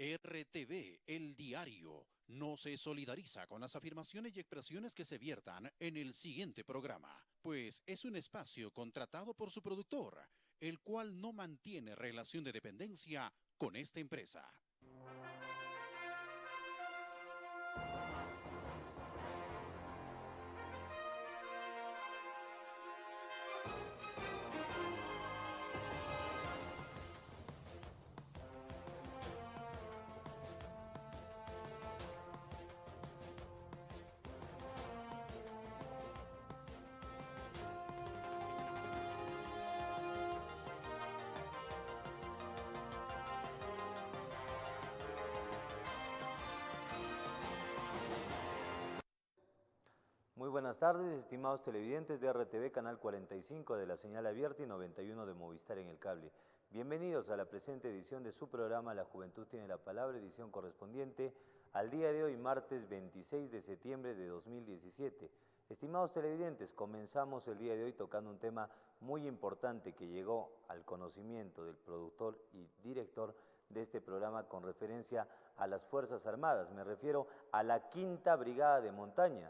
RTV, el diario, no se solidariza con las afirmaciones y expresiones que se viertan en el siguiente programa, pues es un espacio contratado por su productor, el cual no mantiene relación de dependencia con esta empresa. Muy buenas tardes, estimados televidentes de RTV, canal 45 de la señal abierta y 91 de Movistar en el cable. Bienvenidos a la presente edición de su programa La Juventud tiene la palabra, edición correspondiente al día de hoy, martes 26 de septiembre de 2017. Estimados televidentes, comenzamos el día de hoy tocando un tema muy importante que llegó al conocimiento del productor y director de este programa con referencia a las Fuerzas Armadas. Me refiero a la Quinta Brigada de Montaña.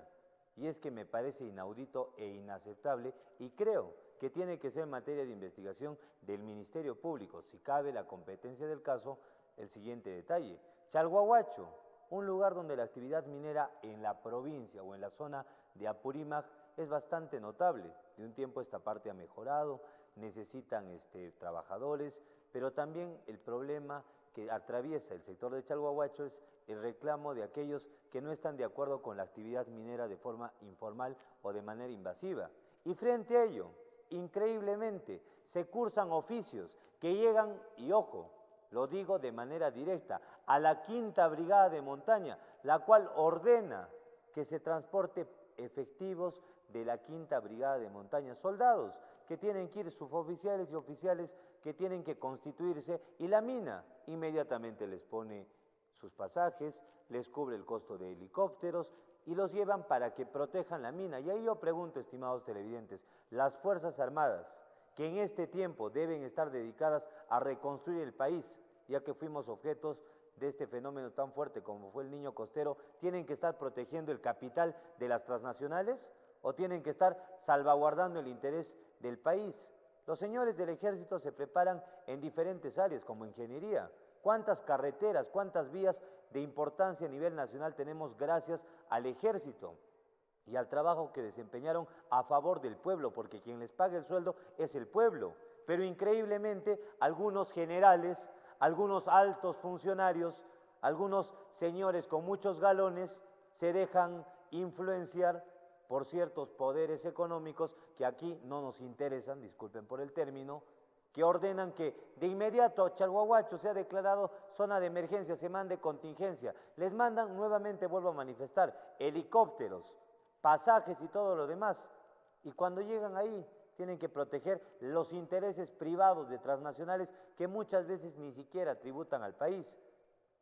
Y es que me parece inaudito e inaceptable y creo que tiene que ser materia de investigación del Ministerio Público. Si cabe la competencia del caso, el siguiente detalle. Chalhuahuacho, un lugar donde la actividad minera en la provincia o en la zona de Apurímac es bastante notable. De un tiempo esta parte ha mejorado, necesitan trabajadores, pero también el problema que atraviesa el sector de Chalhuahuacho es el reclamo de aquellos que no están de acuerdo con la actividad minera de forma informal o de manera invasiva. Y frente a ello, increíblemente, se cursan oficios que llegan, y ojo, lo digo de manera directa, a la Quinta Brigada de Montaña, la cual ordena que se transporte efectivos de la Quinta Brigada de Montaña, soldados que tienen que ir, suboficiales y oficiales que tienen que constituirse, y la mina inmediatamente les pone sus pasajes, les cubre el costo de helicópteros y los llevan para que protejan la mina. Y ahí yo pregunto, estimados televidentes, las Fuerzas Armadas, que en este tiempo deben estar dedicadas a reconstruir el país, ya que fuimos objetos de este fenómeno tan fuerte como fue el Niño Costero, ¿tienen que estar protegiendo el capital de las transnacionales o tienen que estar salvaguardando el interés del país? Los señores del ejército se preparan en diferentes áreas como ingeniería. ¿Cuántas carreteras, cuántas vías de importancia a nivel nacional tenemos gracias al ejército y al trabajo que desempeñaron a favor del pueblo? Porque quien les paga el sueldo es el pueblo. Pero increíblemente algunos generales, algunos altos funcionarios, algunos señores con muchos galones se dejan influenciar por ciertos poderes económicos que aquí no nos interesan, disculpen por el término, que ordenan que de inmediato Chalhuahuacho sea declarado zona de emergencia, se mande contingencia. Les mandan, nuevamente vuelvo a manifestar, helicópteros, pasajes y todo lo demás. Y cuando llegan ahí, tienen que proteger los intereses privados de transnacionales que muchas veces ni siquiera tributan al país.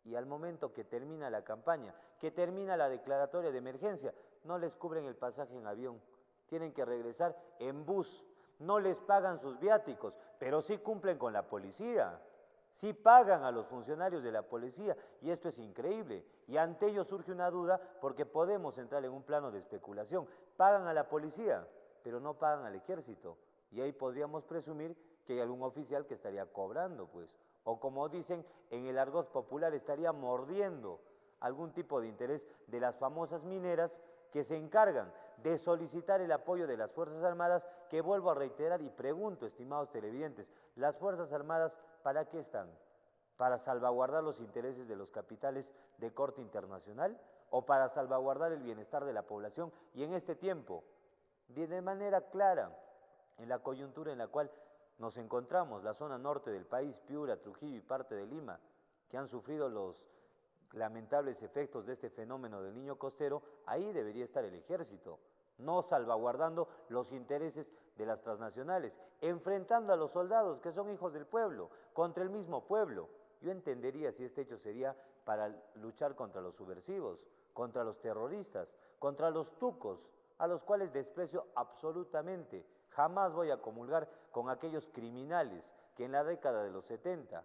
Y al momento que termina la campaña, que termina la declaratoria de emergencia, no les cubren el pasaje en avión, tienen que regresar en bus. No les pagan sus viáticos, pero sí cumplen con la policía, sí pagan a los funcionarios de la policía, y esto es increíble. Y ante ello surge una duda porque podemos entrar en un plano de especulación. Pagan a la policía, pero no pagan al ejército, y ahí podríamos presumir que hay algún oficial que estaría cobrando, pues, o como dicen en el argot popular, estaría mordiendo algún tipo de interés de las famosas mineras que se encargan de solicitar el apoyo de las Fuerzas Armadas, que vuelvo a reiterar y pregunto, estimados televidentes, ¿las Fuerzas Armadas para qué están? ¿Para salvaguardar los intereses de los capitales de corte internacional o para salvaguardar el bienestar de la población? Y en este tiempo, de manera clara, en la coyuntura en la cual nos encontramos, la zona norte del país, Piura, Trujillo y parte de Lima, que han sufrido los lamentables efectos de este fenómeno del Niño Costero, ahí debería estar el ejército, no salvaguardando los intereses de las transnacionales, enfrentando a los soldados que son hijos del pueblo, contra el mismo pueblo. Yo entendería si este hecho sería para luchar contra los subversivos, contra los terroristas, contra los tucos, a los cuales desprecio absolutamente. Jamás voy a comulgar con aquellos criminales que en la década de los 70,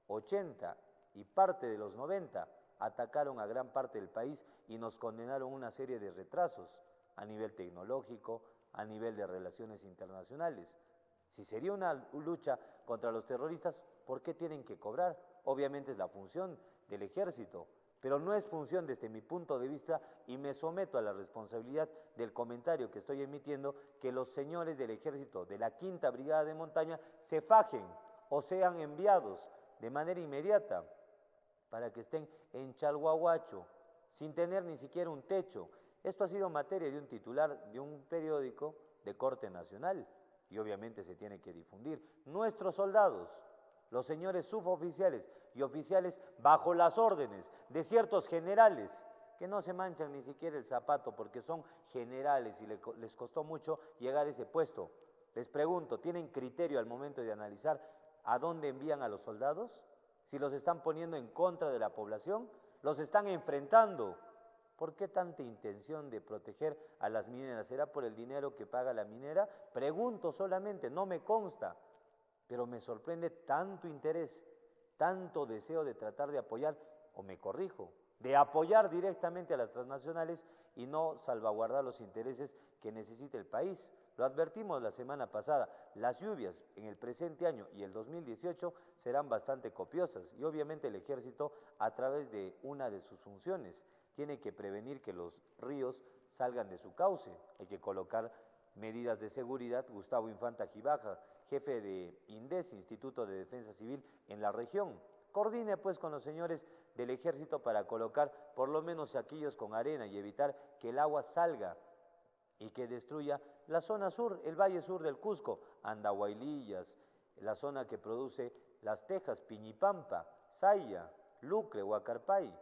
80 y parte de los 90 atacaron a gran parte del país y nos condenaron una serie de retrasos a nivel tecnológico, a nivel de relaciones internacionales. Si sería una lucha contra los terroristas, ¿por qué tienen que cobrar? Obviamente es la función del ejército, pero no es función desde mi punto de vista, y me someto a la responsabilidad del comentario que estoy emitiendo, que los señores del ejército de la Quinta Brigada de Montaña se fajen o sean enviados de manera inmediata para que estén en Chalhuahuacho, sin tener ni siquiera un techo. Esto ha sido materia de un titular de un periódico de corte nacional y obviamente se tiene que difundir. Nuestros soldados, los señores suboficiales y oficiales bajo las órdenes de ciertos generales que no se manchan ni siquiera el zapato porque son generales y les costó mucho llegar a ese puesto. Les pregunto, ¿tienen criterio al momento de analizar a dónde envían a los soldados? Si los están poniendo en contra de la población, los están enfrentando. ¿Por qué tanta intención de proteger a las mineras? ¿Será por el dinero que paga la minera? Pregunto solamente, no me consta, pero me sorprende tanto interés, tanto deseo de tratar de apoyar, o me corrijo, de apoyar directamente a las transnacionales y no salvaguardar los intereses que necesita el país. Lo advertimos la semana pasada, las lluvias en el presente año y el 2018 serán bastante copiosas y obviamente el ejército, a través de una de sus funciones, tiene que prevenir que los ríos salgan de su cauce. Hay que colocar medidas de seguridad. Gustavo Infanta Gibaja, jefe de INDES, Instituto de Defensa Civil en la región, coordine pues con los señores del ejército para colocar por lo menos saquillos con arena y evitar que el agua salga y que destruya la zona sur, el valle sur del Cusco, Andahuaylillas, la zona que produce las tejas, Piñipampa, Saya, Lucre, Huacarpay,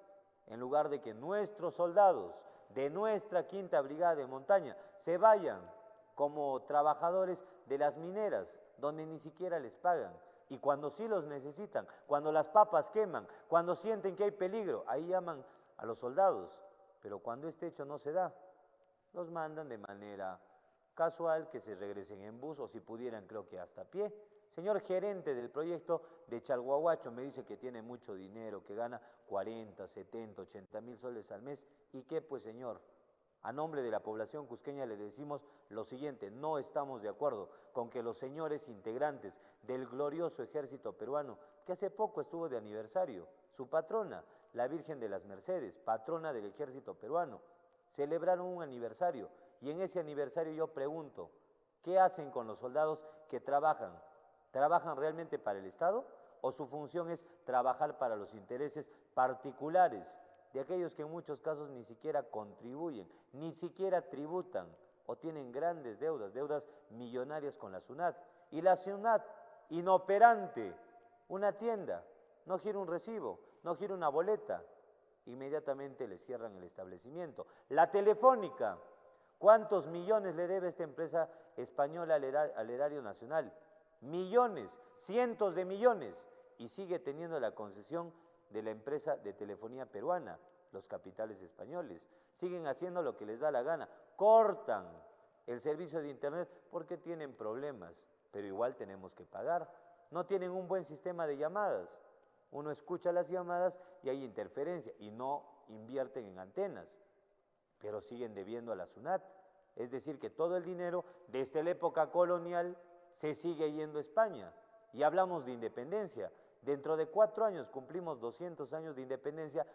en lugar de que nuestros soldados de nuestra Quinta Brigada de Montaña se vayan como trabajadores de las mineras, donde ni siquiera les pagan. Y cuando sí los necesitan, cuando las papas queman, cuando sienten que hay peligro, ahí llaman a los soldados. Pero cuando este hecho no se da, los mandan de manera casual, que se regresen en bus o si pudieran creo que hasta a pie. Señor gerente del proyecto de Chalhuahuacho, me dice que tiene mucho dinero, que gana 40, 70, 80 mil soles al mes. ¿Y qué pues, señor? A nombre de la población cusqueña le decimos lo siguiente: no estamos de acuerdo con que los señores integrantes del glorioso ejército peruano, que hace poco estuvo de aniversario, su patrona, la Virgen de las Mercedes, patrona del ejército peruano, celebraron un aniversario, y en ese aniversario yo pregunto, ¿qué hacen con los soldados que trabajan? ¿Trabajan realmente para el Estado o su función es trabajar para los intereses particulares de aquellos que en muchos casos ni siquiera contribuyen, ni siquiera tributan o tienen grandes deudas, deudas millonarias con la SUNAT? Y la SUNAT, inoperante, una tienda, no gira un recibo, no gira una boleta, inmediatamente le cierran el establecimiento. La Telefónica, ¿cuántos millones le debe esta empresa española al erario nacional? Millones, cientos de millones, y sigue teniendo la concesión de la empresa de telefonía peruana. Los capitales españoles siguen haciendo lo que les da la gana, cortan el servicio de internet porque tienen problemas, pero igual tenemos que pagar. No tienen un buen sistema de llamadas, uno escucha las llamadas y hay interferencia y no invierten en antenas, pero siguen debiendo a la SUNAT. Es decir, que todo el dinero desde la época colonial se sigue yendo a España. Y hablamos de independencia. Dentro de 4 años cumplimos 200 años de independencia,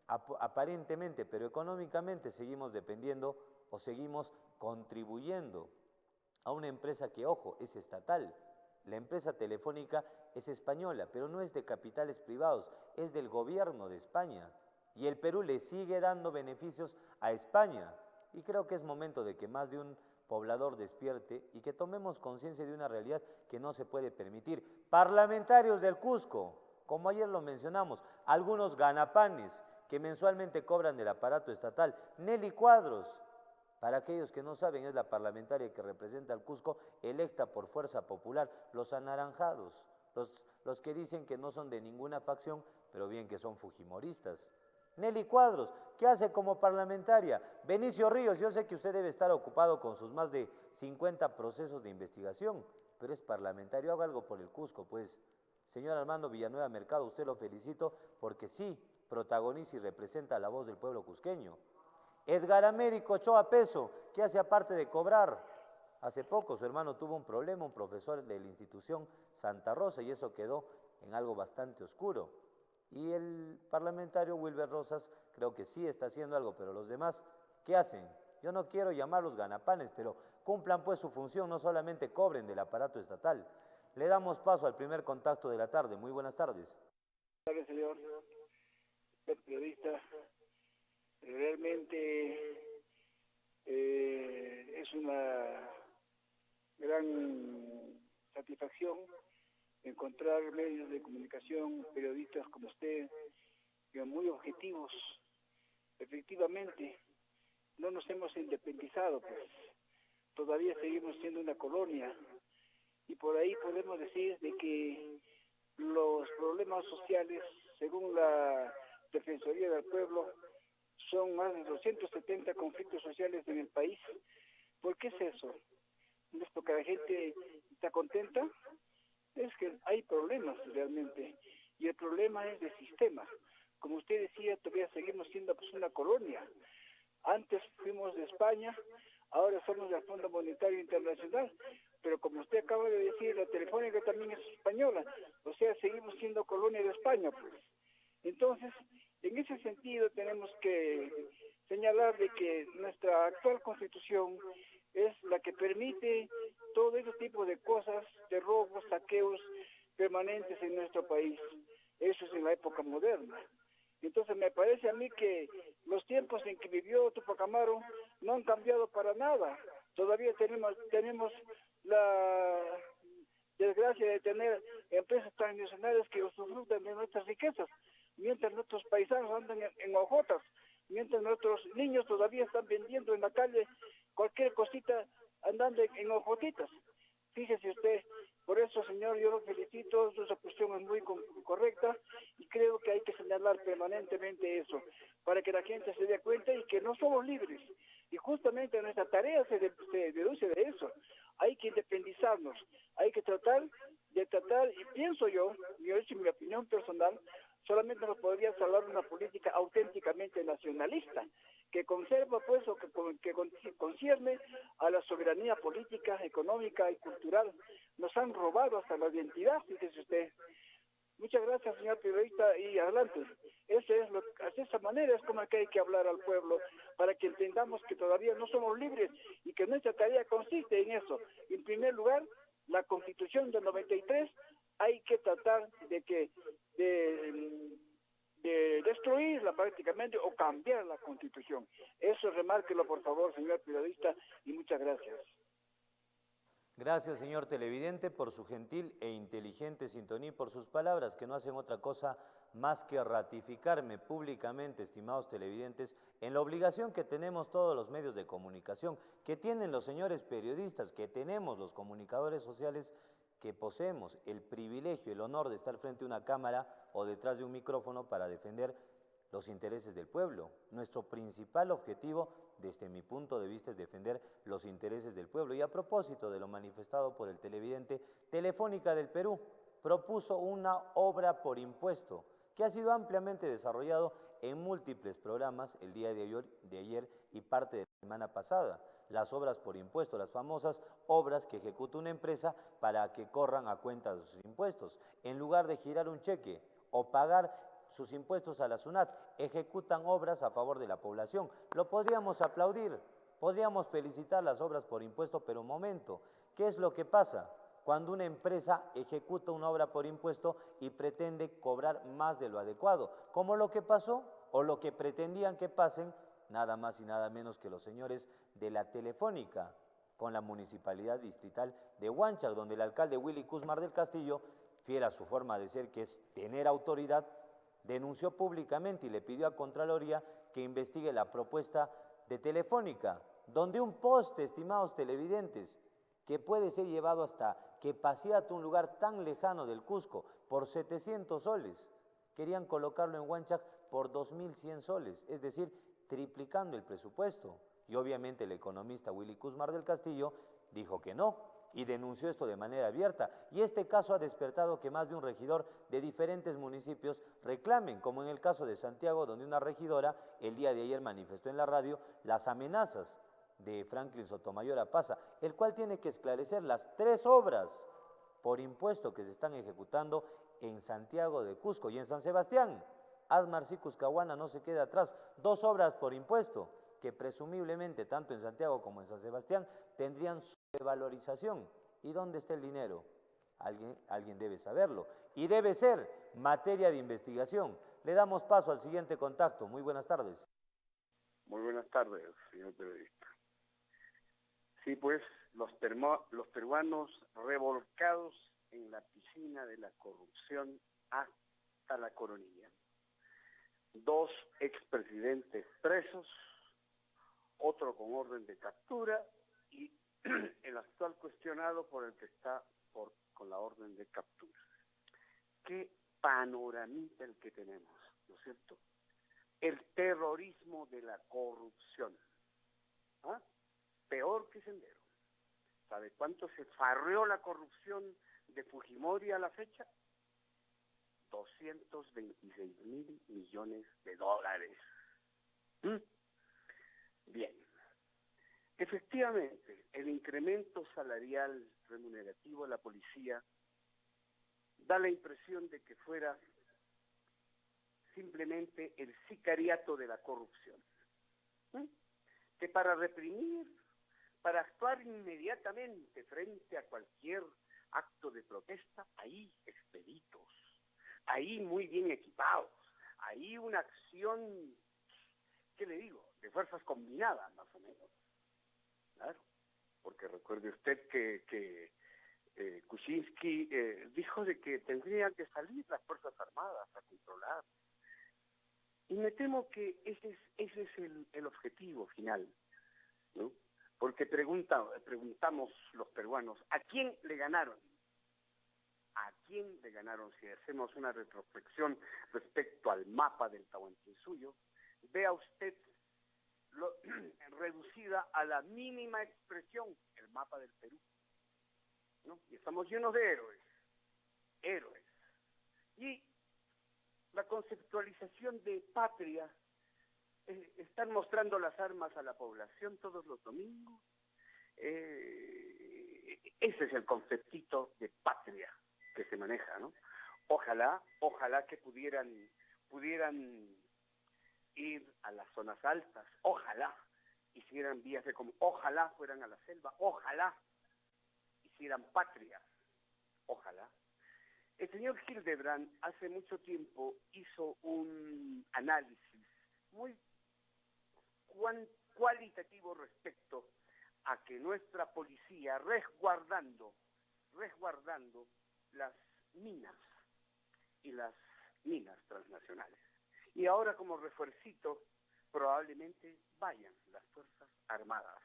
aparentemente, pero económicamente seguimos dependiendo o seguimos contribuyendo a una empresa que, ojo, es estatal. La empresa telefónica es española, pero no es de capitales privados, es del gobierno de España. Y el Perú le sigue dando beneficios a España. Y creo que es momento de que más de un poblador despierte y que tomemos conciencia de una realidad que no se puede permitir. Parlamentarios del Cusco, como ayer lo mencionamos, algunos ganapanes que mensualmente cobran del aparato estatal. Nelly Cuadros, para aquellos que no saben, es la parlamentaria que representa al Cusco, electa por Fuerza Popular. Los anaranjados, los que dicen que no son de ninguna facción, pero bien que son fujimoristas. Nelly Cuadros, ¿qué hace como parlamentaria? Benicio Ríos, yo sé que usted debe estar ocupado con sus más de 50 procesos de investigación, pero es parlamentario, haga algo por el Cusco, pues. Señor Armando Villanueva Mercado, usted lo felicito porque sí protagoniza y representa la voz del pueblo cusqueño. Edgar Américo Ochoa Peso, que hace aparte de cobrar. Hace poco su hermano tuvo un problema, un profesor de la institución Santa Rosa, y eso quedó en algo bastante oscuro. Y el parlamentario Wilber Rosas creo que sí está haciendo algo, pero los demás, ¿qué hacen? Yo no quiero llamarlos ganapanes, pero cumplan pues su función, no solamente cobren del aparato estatal. Le damos paso al primer contacto de la tarde. Muy buenas tardes. Buenas tardes, señor periodista. Realmente es una gran satisfacción encontrar medios de comunicación, periodistas como usted, que son muy objetivos. Efectivamente, no nos hemos independizado, pues todavía seguimos siendo una colonia, y por ahí podemos decir de que los problemas sociales, según la Defensoría del Pueblo, son más de 270 conflictos sociales en el país. ¿Por qué es eso? ¿No es porque la gente está contenta? Es que hay problemas realmente, y el problema es de sistema. Como usted decía, todavía seguimos siendo pues una colonia. Antes fuimos de España, ahora somos del Fondo Monetario Internacional, pero como usted acaba de decir, la Telefónica también es española, o sea, seguimos siendo colonia de España, pues. Entonces, en ese sentido tenemos que señalar de que nuestra actual Constitución es la que permite todo ese tipo de cosas, de robos, saqueos permanentes en nuestro país. Eso es en la época moderna. Entonces me parece a mí que los tiempos en que vivió Tupac Amaru no han cambiado para nada. Todavía tenemos la desgracia de tener empresas transnacionales que usufructan de nuestras riquezas, mientras nuestros paisanos andan en hojotas, mientras nuestros niños todavía están vendiendo en la calle cualquier cosita andando en hojotitas. Fíjese usted, por eso, señor, yo lo felicito, su cuestión es muy correcta, y creo que hay que señalar permanentemente eso, para que la gente se dé cuenta y que no somos libres. Y justamente nuestra tarea se deduce de eso. Hay que independizarnos, hay que tratar, y pienso yo, en mi opinión personal, solamente nos podría salvar una política auténticamente nacionalista, que conserva pues o que concierne a la soberanía política, económica y cultural. Nos han robado hasta la identidad, fíjese usted. Muchas gracias, señor periodista, y adelante. De esa manera es como que hay que hablar al pueblo, para que entendamos que todavía no somos libres y que nuestra tarea consiste en eso. En primer lugar, la Constitución del 93 hay que tratar de destruirla prácticamente o cambiar la Constitución. Eso remárquelo, por favor, señor periodista, y muchas gracias. Gracias, señor televidente, por su gentil e inteligente sintonía y por sus palabras, que no hacen otra cosa más que ratificarme públicamente, estimados televidentes, en la obligación que tenemos todos los medios de comunicación, que tienen los señores periodistas, que tenemos los comunicadores sociales, que poseemos el privilegio, el honor de estar frente a una cámara o detrás de un micrófono para defender los intereses del pueblo. Nuestro principal objetivo, desde mi punto de vista, es defender los intereses del pueblo. Y a propósito de lo manifestado por el televidente, Telefónica del Perú propuso una obra por impuesto que ha sido ampliamente desarrollado en múltiples programas el día de ayer y parte de la semana pasada. Las obras por impuesto, las famosas obras que ejecuta una empresa para que corran a cuenta de sus impuestos. En lugar de girar un cheque o pagar sus impuestos a la SUNAT, ejecutan obras a favor de la población. Lo podríamos aplaudir, podríamos felicitar las obras por impuesto, pero un momento, ¿qué es lo que pasa cuando una empresa ejecuta una obra por impuesto y pretende cobrar más de lo adecuado? Como lo que pasó o lo que pretendían que pasen, nada más y nada menos que los señores de la Telefónica con la Municipalidad Distrital de Huanchac, donde el alcalde Willy Cusmar del Castillo, fiel a su forma de ser, que es tener autoridad, denunció públicamente y le pidió a Contraloría que investigue la propuesta de Telefónica, donde un poste, estimados televidentes, que puede ser llevado hasta Quepaciato, un lugar tan lejano del Cusco, por 700 soles, querían colocarlo en Huanchac por 2.100 soles, es decir, triplicando el presupuesto. Y obviamente el economista Willy Cusmar del Castillo dijo que no, y denunció esto de manera abierta. Y este caso ha despertado que más de un regidor de diferentes municipios reclamen, como en el caso de Santiago, donde una regidora el día de ayer manifestó en la radio las amenazas de Franklin Sotomayor Apaza, el cual tiene que esclarecer las 3 obras por impuesto que se están ejecutando en Santiago de Cusco y en San Sebastián. Admarcí Cuscahuana no se queda atrás, 2 obras por impuesto que presumiblemente tanto en Santiago como en San Sebastián tendrían sobrevalorización. ¿Y dónde está el dinero? Alguien debe saberlo y debe ser materia de investigación. Le damos paso al siguiente contacto. Muy buenas tardes. Muy buenas tardes, señor periodista. Sí, pues los peruanos revolcados en la piscina de la corrupción hasta la coronilla. 2 expresidentes presos, otro con orden de captura y el actual cuestionado por el que está con la orden de captura. Qué panoramita el que tenemos, ¿no es cierto? El terrorismo de la corrupción. ¿Ah? Peor que Sendero. ¿Sabe cuánto se farreó la corrupción de Fujimori a la fecha? 226.000 millones de dólares. Bien. Efectivamente, el incremento salarial remunerativo a la policía da la impresión de que fuera simplemente el sicariato de la corrupción. Que para reprimir, para actuar inmediatamente frente a cualquier acto de protesta, ahí expeditos, ahí muy bien equipados, ahí una acción, ¿qué le digo?, de fuerzas combinadas más o menos. Claro, porque recuerde usted que Kuczynski dijo de que tendrían que salir las Fuerzas Armadas a controlar. Y me temo que ese es el objetivo final, ¿no? Porque preguntamos los peruanos, ¿a quién le ganaron? ¿A quién le ganaron? Si hacemos una retrospección respecto al mapa del Tahuantinsuyo, vea usted reducida a la mínima expresión el mapa del Perú, ¿no? Y estamos llenos de héroes. Y la conceptualización de patria, están mostrando las armas a la población todos los domingos. Ese es el conceptito de patria que se maneja, ¿no? Ojalá que pudieran ir a las zonas altas, ojalá hicieran vías de ojalá fueran a la selva, ojalá hicieran patria, ojalá. El señor Hildebrand hace mucho tiempo hizo un análisis muy cualitativo respecto a que nuestra policía resguardando las minas y las minas transnacionales. Y ahora como refuercito probablemente vayan las Fuerzas Armadas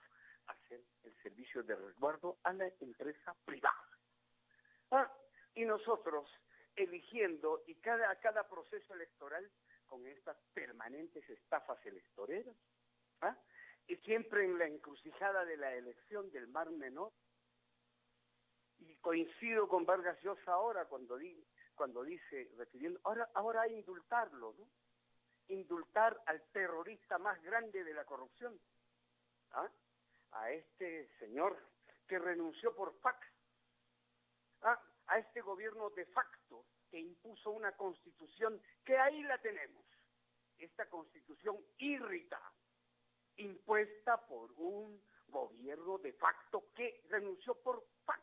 a hacer el servicio de resguardo a la empresa privada. Y nosotros eligiendo, y cada proceso electoral con estas permanentes estafas electoreras, y siempre en la encrucijada de la elección del Mar Menor, y coincido con Vargas Llosa ahora cuando dice, refiriendo, ahora hay que indultarlo, ¿no? Indultar al terrorista más grande de la corrupción, a este señor que renunció por fax, a este gobierno de facto que impuso una constitución que ahí la tenemos, esta constitución híbrida, impuesta por un gobierno de facto que renunció por fax.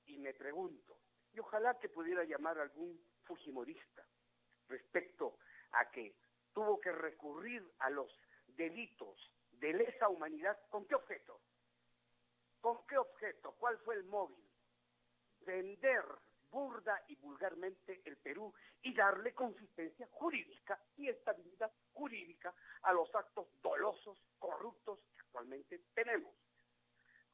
Y me pregunto, y ojalá que pudiera llamar a algún fujimorista respecto a que tuvo que recurrir a los delitos de lesa humanidad, ¿con qué objeto? ¿Con qué objeto? ¿Cuál fue el móvil? Vender burda y vulgarmente el Perú y darle consistencia jurídica y estabilidad jurídica a los actos dolosos, corruptos que actualmente tenemos.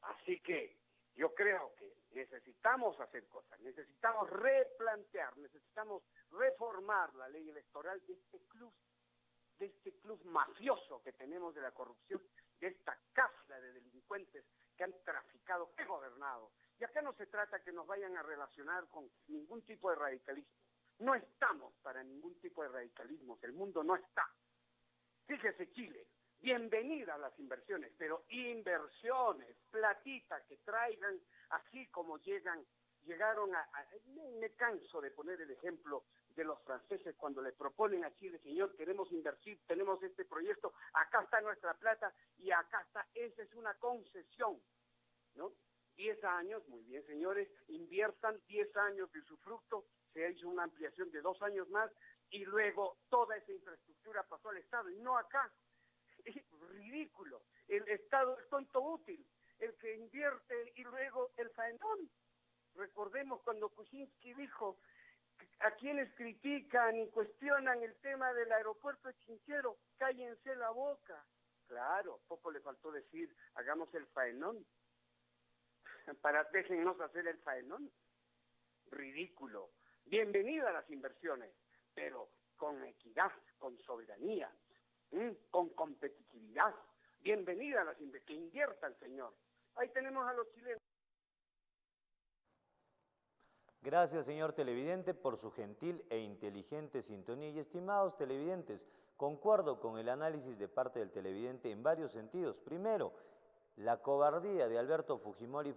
Así que yo creo que necesitamos hacer cosas, necesitamos replantear, necesitamos reformar la ley electoral de este club mafioso que tenemos de la corrupción, de esta casta de delincuentes que han traficado, que han gobernado. Y acá no se trata que nos vayan a relacionar con ningún tipo de radicalismo. No estamos para ningún tipo de radicalismo, el mundo no está. Fíjese Chile, bienvenida a las inversiones, pero inversiones, platita que traigan, así como llegaron a me canso de poner el ejemplo de los franceses cuando le proponen a Chile, señor, queremos invertir, tenemos este proyecto, acá está nuestra plata y acá está, esa es una concesión, ¿no? 10 años, muy bien señores, inviertan 10 años de usufructo, se hizo una ampliación de 2 años más y luego toda esa infraestructura pasó al Estado y no acá. Es ridículo, el Estado es tonto útil, el que invierte y luego el faenón. Recordemos cuando Kuczynski dijo a quienes critican y cuestionan el tema del aeropuerto de Chinchero, cállense la boca. Claro, poco le faltó decir, hagamos el faenón. Déjennos hacer el faenón. Ridículo. Bienvenida a las inversiones, pero con equidad, con soberanía, con competitividad. Bienvenida a las inversiones, que inviertan, señor. Ahí tenemos a los chilenos. Gracias, señor televidente, por su gentil e inteligente sintonía. Y estimados televidentes, concuerdo con el análisis de parte del televidente en varios sentidos. Primero, la cobardía de Alberto Fujimori,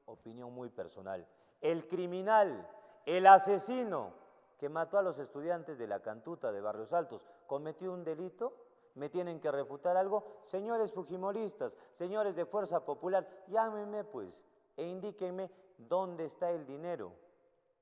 opinión muy personal. El criminal, el asesino que mató a los estudiantes de la Cantuta de Barrios Altos, ¿cometió un delito? ¿Me tienen que refutar algo? Señores fujimoristas, señores de Fuerza Popular, llámenme pues e indíquenme dónde está el dinero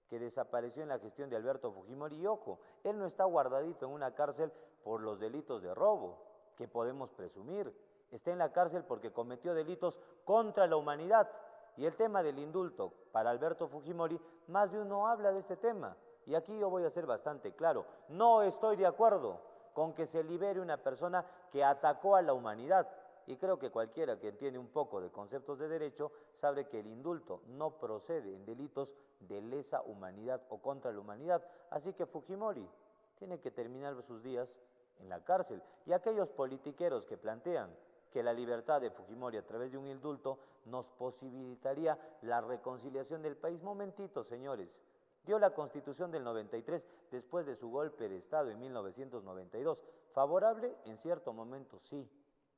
que desapareció en la gestión de Alberto Fujimori. Y ojo, él no está guardadito en una cárcel por los delitos de robo, que podemos presumir. Está en la cárcel porque cometió delitos contra la humanidad. Y el tema del indulto para Alberto Fujimori, más de uno habla de este tema. Y aquí yo voy a ser bastante claro, no estoy de acuerdo con que se libere una persona que atacó a la humanidad. Y creo que cualquiera que tiene un poco de conceptos de derecho sabe que el indulto no procede en delitos de lesa humanidad o contra la humanidad. Así que Fujimori tiene que terminar sus días en la cárcel. Y aquellos politiqueros que plantean que la libertad de Fujimori a través de un indulto nos posibilitaría la reconciliación del país. Momentito, señores. Dio la Constitución del 93 después de su golpe de Estado en 1992. Favorable en cierto momento, sí.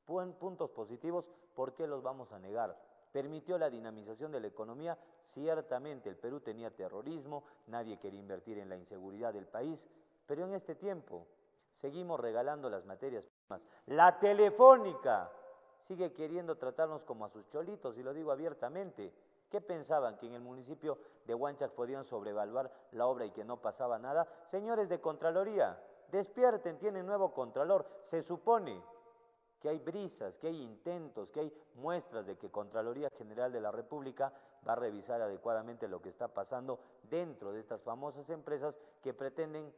Puntos positivos, ¿por qué los vamos a negar? Permitió la dinamización de la economía, ciertamente el Perú tenía terrorismo, nadie quería invertir en la inseguridad del país, pero en este tiempo seguimos regalando las materias primas. La Telefónica sigue queriendo tratarnos como a sus cholitos, y lo digo abiertamente. ¿Qué pensaban? ¿Que en el municipio de Huanchac podían sobrevaluar la obra y que no pasaba nada? Señores de Contraloría, despierten, tienen nuevo Contralor. Se supone que hay brisas, que hay intentos, que hay muestras de que Contraloría General de la República va a revisar adecuadamente lo que está pasando dentro de estas famosas empresas que pretenden,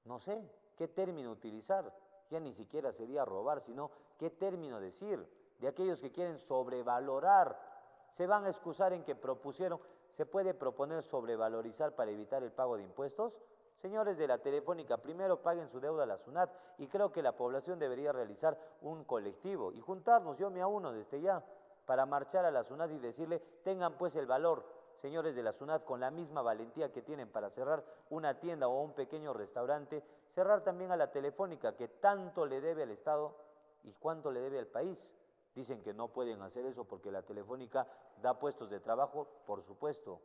no sé, qué término utilizar, ya ni siquiera sería robar, sino qué término decir, de aquellos que quieren sobrevalorar. Se van a excusar en que propusieron, ¿se puede proponer sobrevalorizar para evitar el pago de impuestos? Señores de la Telefónica, primero paguen su deuda a la SUNAT y creo que la población debería realizar un colectivo y juntarnos, yo me auno desde ya, para marchar a la SUNAT y decirle, tengan pues el valor, señores de la SUNAT, con la misma valentía que tienen para cerrar una tienda o un pequeño restaurante, cerrar también a la Telefónica, que tanto le debe al Estado y cuánto le debe al país. Dicen que no pueden hacer eso porque la Telefónica da puestos de trabajo, por supuesto,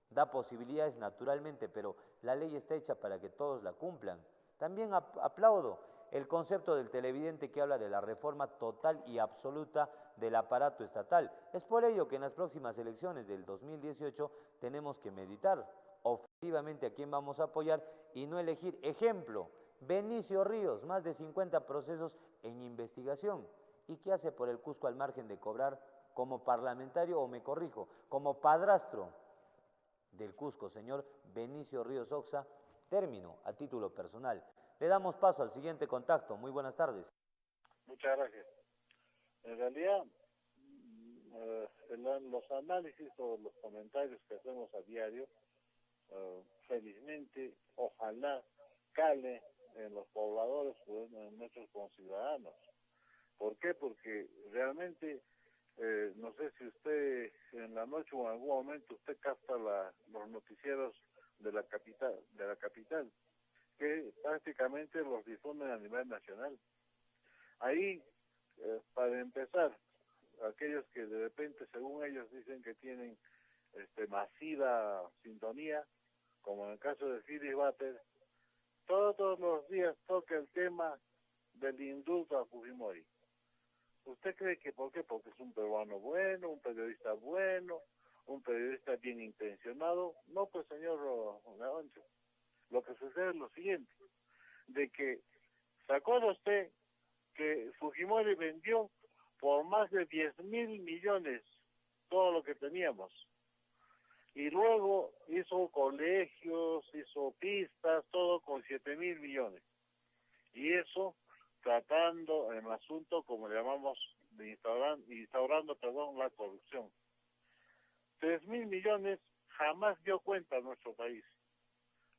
da posibilidades naturalmente, pero la ley está hecha para que todos la cumplan. También aplaudo el concepto del televidente que habla de la reforma total y absoluta del aparato estatal. Es por ello que en las próximas elecciones del 2018 tenemos que meditar objetivamente a quién vamos a apoyar y no elegir. Ejemplo, Benicio Ríos, más de 50 procesos en investigación. ¿Y qué hace por el Cusco al margen de cobrar como parlamentario, o me corrijo, como padrastro del Cusco, señor Benicio Ríos Oxa? Término a título personal. Le damos paso al siguiente contacto. Muy buenas tardes. Muchas gracias. En realidad, los análisis o los comentarios que hacemos a diario, felizmente, ojalá cale en los pobladores, en nuestros conciudadanos. ¿Por qué? Porque realmente No sé si usted en la noche o en algún momento usted capta los noticieros de la capital, que prácticamente los difunden a nivel nacional. Ahí, para empezar, aquellos que de repente, según ellos, dicen que tienen masiva sintonía, como en el caso de Philip Butter, todos los días toca el tema del indulto a Fujimori. ¿Usted cree que por qué? Porque es un peruano bueno, un periodista bueno, un periodista bien intencionado. No, pues señor Gavancho, lo que sucede es lo siguiente, de que, ¿se acuerda usted que Fujimori vendió por más de 10.000 millones todo lo que teníamos? Y luego hizo colegios, hizo pistas, todo con 7.000 millones. Y eso tratando el asunto, como le llamamos, de instaurando la corrupción. 3.000 millones jamás dio cuenta a nuestro país.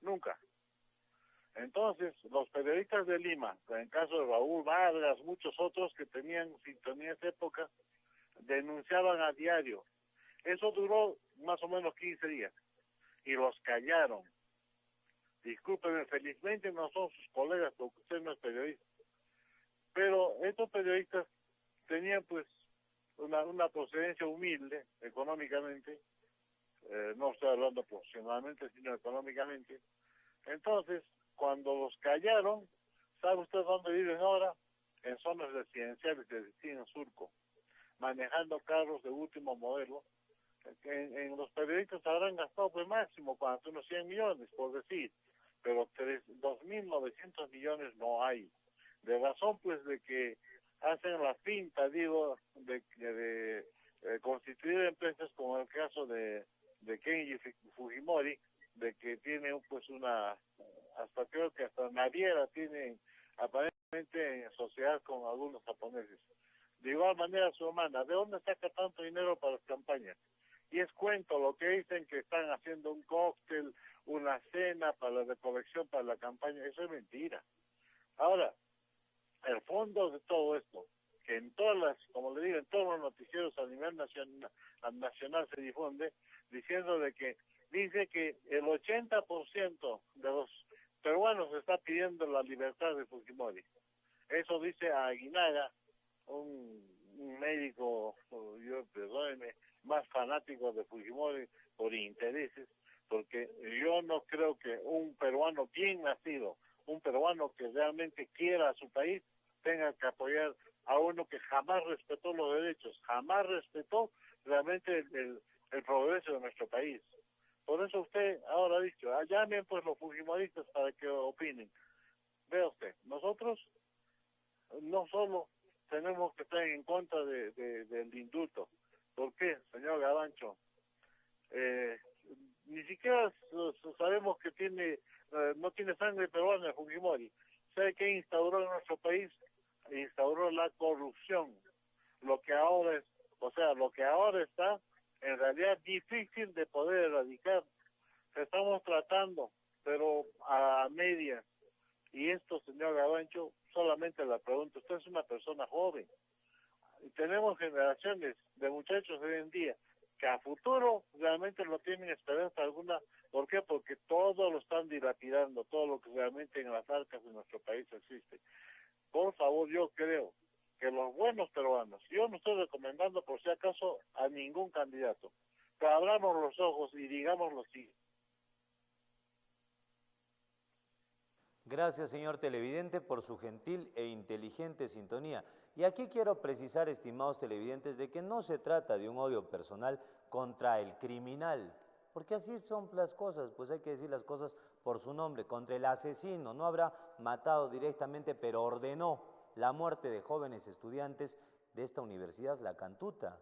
Nunca. Entonces, los periodistas de Lima, en el caso de Raúl Vargas, muchos otros que tenían sintonía en esa época, denunciaban a diario. Eso duró más o menos 15 días. Y los callaron. Discúlpenme, felizmente no son sus colegas, porque usted no es periodista. Pero estos periodistas tenían pues una procedencia humilde económicamente, no estoy hablando profesionalmente, sino económicamente. Entonces, cuando los callaron, ¿sabe usted dónde viven ahora? En zonas residenciales de destino Surco, manejando carros de último modelo. En los periodistas habrán gastado pues máximo unos 100 millones, por decir, pero 2.900 millones no hay. De razón pues de que hacen la finta, digo, de constituir empresas como el caso de Kenji Fujimori, de que tiene pues hasta creo que hasta naviera tiene aparentemente en sociedad con algunos japoneses. De igual manera su hermana, ¿de dónde saca tanto dinero para las campañas? Y es cuento lo que dicen que están haciendo un cóctel, una cena para la recolección para la campaña, eso es mentira. Ahora, el fondo de todo esto, que en todas como le digo, en todos los noticieros a nivel nacional se difunde, diciendo de que dice que el 80% de los peruanos está pidiendo la libertad de Fujimori. Eso dice a Aguinaga, un médico, yo perdóneme, más fanático de Fujimori por intereses, porque yo no creo que un peruano bien nacido, un peruano que realmente quiera a su país, tenga que apoyar a uno que jamás respetó los derechos, jamás respetó realmente el progreso de nuestro país. Por eso usted ahora ha dicho, llamen pues los fujimoristas para que opinen. Vea usted, nosotros no solo tenemos que estar en contra del indulto. ¿Por qué, señor Gavancho? Ni siquiera sabemos que no tiene sangre peruana Fujimori. ¿Sabe qué instauró en nuestro país? Instauró la corrupción. Lo que ahora está en realidad difícil de poder erradicar. Estamos tratando, pero a medias. Y esto, señor Gavancho, solamente la pregunto, usted es una persona joven. Y tenemos generaciones de muchachos hoy en día que a futuro realmente no tienen esperanza alguna. ¿Por qué? Porque todo lo están dilapidando, todo lo que realmente en las arcas de nuestro país existe. Por favor, yo creo que los buenos peruanos, yo no estoy recomendando por si acaso a ningún candidato, pero abramos los ojos y digámoslo así. Gracias, señor televidente, por su gentil e inteligente sintonía. Y aquí quiero precisar, estimados televidentes, de que no se trata de un odio personal contra el criminal, porque así son las cosas, pues hay que decir las cosas por su nombre, contra el asesino. No habrá matado directamente, pero ordenó la muerte de jóvenes estudiantes de esta universidad, la Cantuta,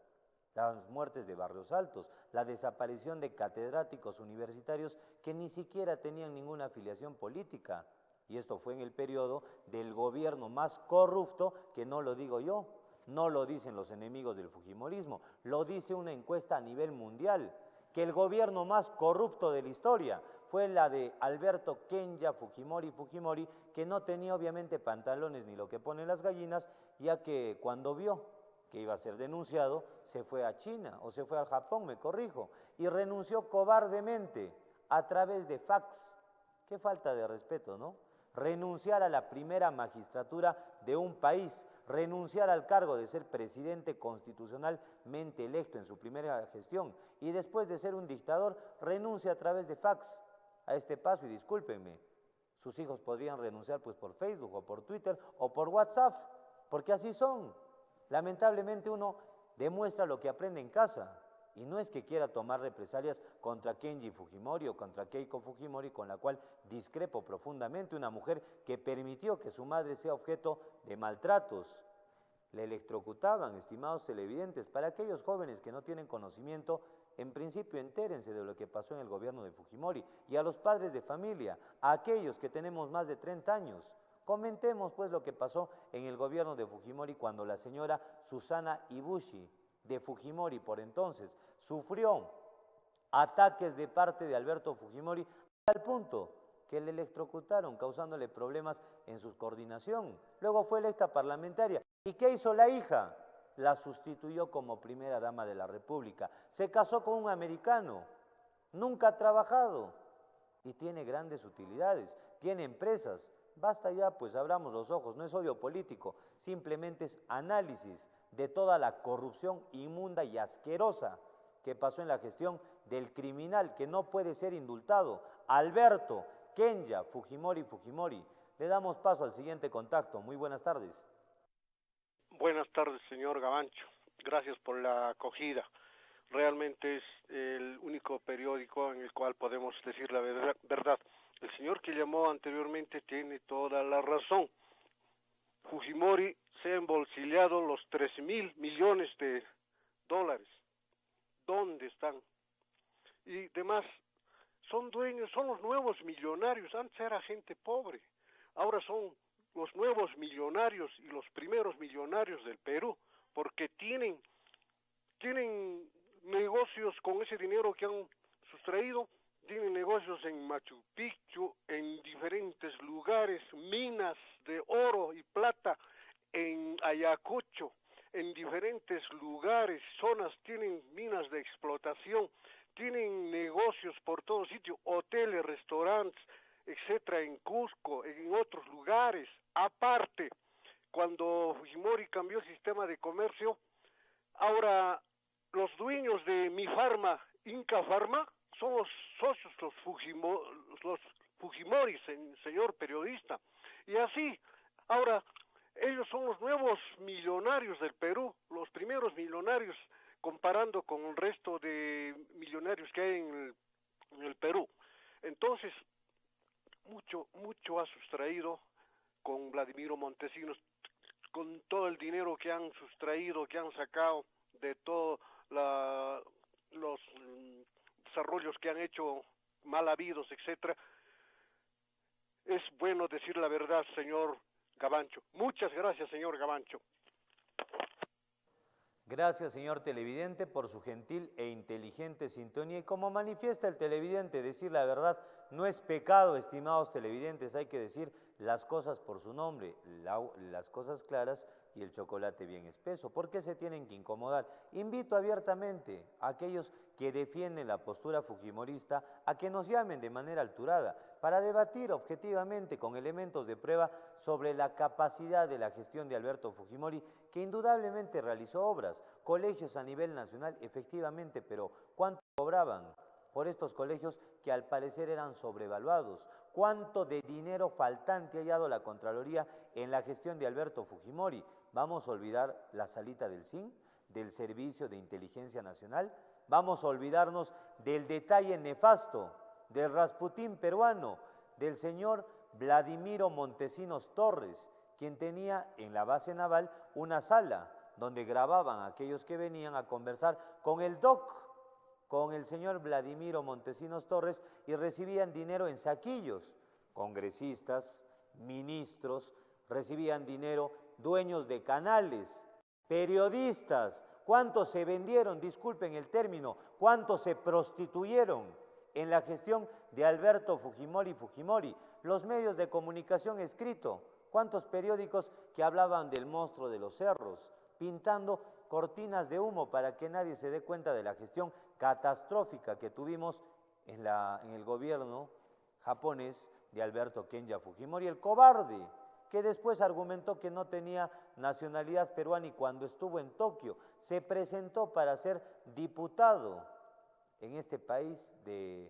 las muertes de Barrios Altos, la desaparición de catedráticos universitarios que ni siquiera tenían ninguna afiliación política. Y esto fue en el periodo del gobierno más corrupto, que no lo digo yo, no lo dicen los enemigos del fujimorismo, lo dice una encuesta a nivel mundial, que el gobierno más corrupto de la historia fue la de Alberto Kenya Fujimori, que no tenía obviamente pantalones ni lo que ponen las gallinas, ya que cuando vio que iba a ser denunciado, se fue a China o se fue al Japón, me corrijo, y renunció cobardemente a través de fax. Qué falta de respeto, ¿no? Renunciar a la primera magistratura de un país, renunciar al cargo de ser presidente constitucionalmente electo en su primera gestión y después de ser un dictador, renuncia a través de fax. A este paso, y discúlpenme, sus hijos podrían renunciar pues por Facebook o por Twitter o por WhatsApp, porque así son. Lamentablemente uno demuestra lo que aprende en casa. Y no es que quiera tomar represalias contra Kenji Fujimori o contra Keiko Fujimori, con la cual discrepo profundamente, una mujer que permitió que su madre sea objeto de maltratos. Le electrocutaban, estimados televidentes. Para aquellos jóvenes que no tienen conocimiento, en principio entérense de lo que pasó en el gobierno de Fujimori. Y a los padres de familia, a aquellos que tenemos más de 30 años, comentemos pues lo que pasó en el gobierno de Fujimori cuando la señora Susana Ibushi, de Fujimori por entonces, sufrió ataques de parte de Alberto Fujimori al punto que le electrocutaron, causándole problemas en su coordinación. Luego fue electa parlamentaria. ¿Y qué hizo la hija? La sustituyó como primera dama de la República. Se casó con un americano, nunca ha trabajado y tiene grandes utilidades, tiene empresas. Basta ya, pues abramos los ojos, no es odio político, simplemente es análisis de toda la corrupción inmunda y asquerosa que pasó en la gestión del criminal que no puede ser indultado, Alberto Kenya Fujimori. Le damos paso al siguiente contacto. Muy buenas tardes. Buenas tardes, señor Gavancho. Gracias por la acogida. Realmente es el único periódico en el cual podemos decir la verdad. El señor que llamó anteriormente tiene toda la razón. Fujimori se ha embolsillado los 13.000 millones de dólares. ¿Dónde están? Y demás, son dueños, son los nuevos millonarios. Antes era gente pobre, ahora son los nuevos millonarios y los primeros millonarios del Perú, porque tienen negocios con ese dinero que han sustraído. Tienen negocios en Machu Picchu, en diferentes lugares, minas de oro y plata, en Ayacucho, en diferentes lugares, zonas, tienen minas de explotación, tienen negocios por todo sitio, hoteles, restaurantes, etcétera, en Cusco, en otros lugares. Aparte, cuando Fujimori cambió el sistema de comercio, ahora los dueños de Mifarma, Inca Pharma, son los socios, los Fujimoris, señor periodista. Y así, ahora, ellos son los nuevos millonarios del Perú, los primeros millonarios, comparando con el resto de millonarios que hay en el Perú. Entonces, mucho ha sustraído con Vladimiro Montesinos, con todo el dinero que han sustraído, que han sacado de todos los desarrollos que han hecho mal habidos, etcétera. Es bueno decir la verdad, señor Gavancho. Muchas gracias, señor Gavancho. Gracias, señor televidente, por su gentil e inteligente sintonía. Y como manifiesta el televidente, decir la verdad no es pecado, estimados televidentes. Hay que decir las cosas por su nombre, las cosas claras y el chocolate bien espeso. ¿Por qué se tienen que incomodar? Invito abiertamente a aquellos que defienden la postura fujimorista a que nos llamen de manera alturada para debatir objetivamente con elementos de prueba sobre la capacidad de la gestión de Alberto Fujimori, que indudablemente realizó obras, colegios a nivel nacional, efectivamente, pero ¿cuánto cobraban por estos colegios que al parecer eran sobrevaluados? ¿Cuánto de dinero faltante ha hallado la Contraloría en la gestión de Alberto Fujimori? ¿Vamos a olvidar la salita del SIN, del Servicio de Inteligencia Nacional? ¿Vamos a olvidarnos del detalle nefasto del Rasputín peruano, del señor Vladimiro Montesinos Torres, quien tenía en la base naval una sala donde grababan a aquellos que venían a conversar con el DOC, con el señor Vladimiro Montesinos Torres, y recibían dinero en saquillos? Congresistas, ministros, recibían dinero, dueños de canales, periodistas. ¿Cuántos se vendieron? Disculpen el término, ¿cuántos se prostituyeron en la gestión de Alberto Fujimori? Los medios de comunicación escrito, ¿cuántos periódicos que hablaban del monstruo de los cerros, pintando cortinas de humo para que nadie se dé cuenta de la gestión catastrófica que tuvimos en el gobierno japonés de Alberto Kenya Fujimori, el cobarde, que después argumentó que no tenía nacionalidad peruana y cuando estuvo en Tokio se presentó para ser diputado en este país de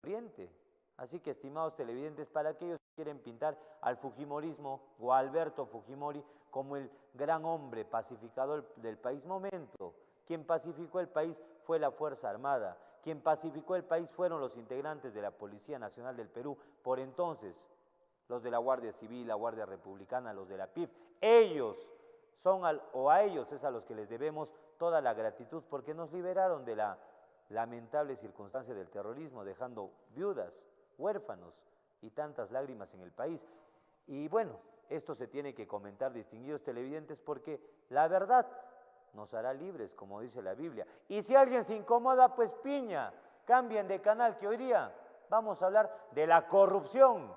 Oriente. Así que, estimados televidentes, para aquellos que quieren pintar al Fujimorismo o a Alberto Fujimori como el gran hombre pacificador del país, momento. Quien pacificó el país fue la Fuerza Armada, quien pacificó el país fueron los integrantes de la Policía Nacional del Perú, por entonces los de la Guardia Civil, la Guardia Republicana, los de la PIF. Ellos son, a ellos es a los que les debemos toda la gratitud porque nos liberaron de la lamentable circunstancia del terrorismo, dejando viudas, huérfanos y tantas lágrimas en el país. Y bueno, esto se tiene que comentar, distinguidos televidentes, porque la verdad nos hará libres, como dice la Biblia. Y si alguien se incomoda, pues piña, cambien de canal, que hoy día vamos a hablar de la corrupción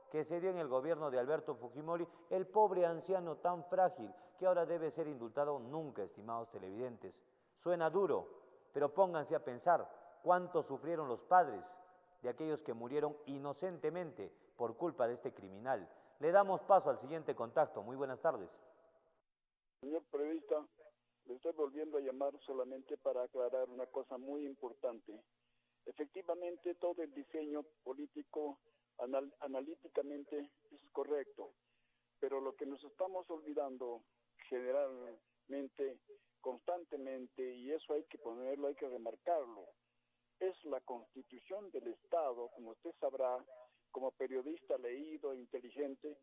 que se dio en el gobierno de Alberto Fujimori, el pobre anciano tan frágil que ahora debe ser indultado nunca, estimados televidentes. Suena duro, pero pónganse a pensar cuánto sufrieron los padres de aquellos que murieron inocentemente por culpa de este criminal. Le damos paso al siguiente contacto. Muy buenas tardes. Señor periodista, le estoy volviendo a llamar solamente para aclarar una cosa muy importante. Efectivamente, todo el diseño político analíticamente es correcto, pero lo que nos estamos olvidando generalmente, constantemente, y eso hay que ponerlo, hay que remarcarlo, es la Constitución del Estado. Como usted sabrá, como periodista leído e inteligente,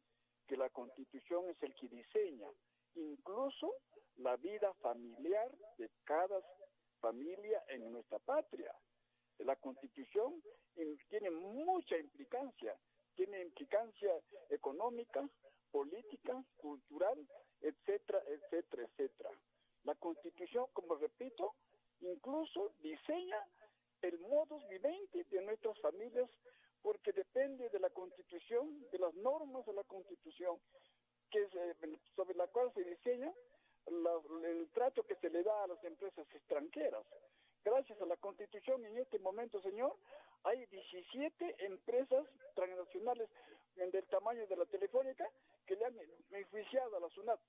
que la Constitución es el que diseña incluso la vida familiar de cada familia en nuestra patria. La Constitución tiene mucha implicancia, tiene implicancia económica, política, cultural, etcétera, etcétera, etcétera. La Constitución, como repito, incluso diseña el modus vivendi de nuestras familias, porque depende de la Constitución, de las normas de la Constitución, sobre la cual se diseña el trato que se le da a las empresas extranjeras. Gracias a la Constitución, en este momento, señor, hay 17 empresas transnacionales del tamaño de la Telefónica que le han enjuiciado a la SUNAT.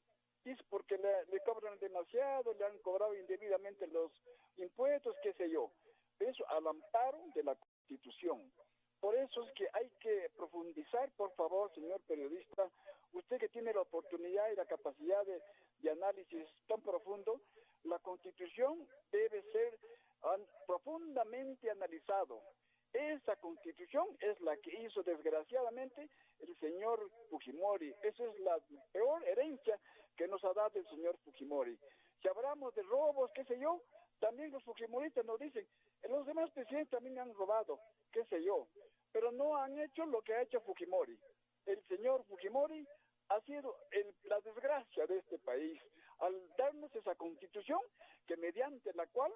Es porque le cobran demasiado, le han cobrado indebidamente los impuestos, qué sé yo. Eso al amparo de la Constitución. Por eso es que hay que profundizar, por favor, señor periodista, usted que tiene la oportunidad y la capacidad de análisis tan profundo, la Constitución debe ser profundamente analizado. Esa Constitución es la que hizo desgraciadamente el señor Fujimori. Esa es la peor herencia que nos ha dado el señor Fujimori. Si hablamos de robos, qué sé yo, también los fujimoristas nos dicen, los demás presidentes también han robado, qué sé yo, pero no han hecho lo que ha hecho Fujimori. El señor Fujimori ha sido la desgracia de este país, al darnos esa Constitución que mediante la cual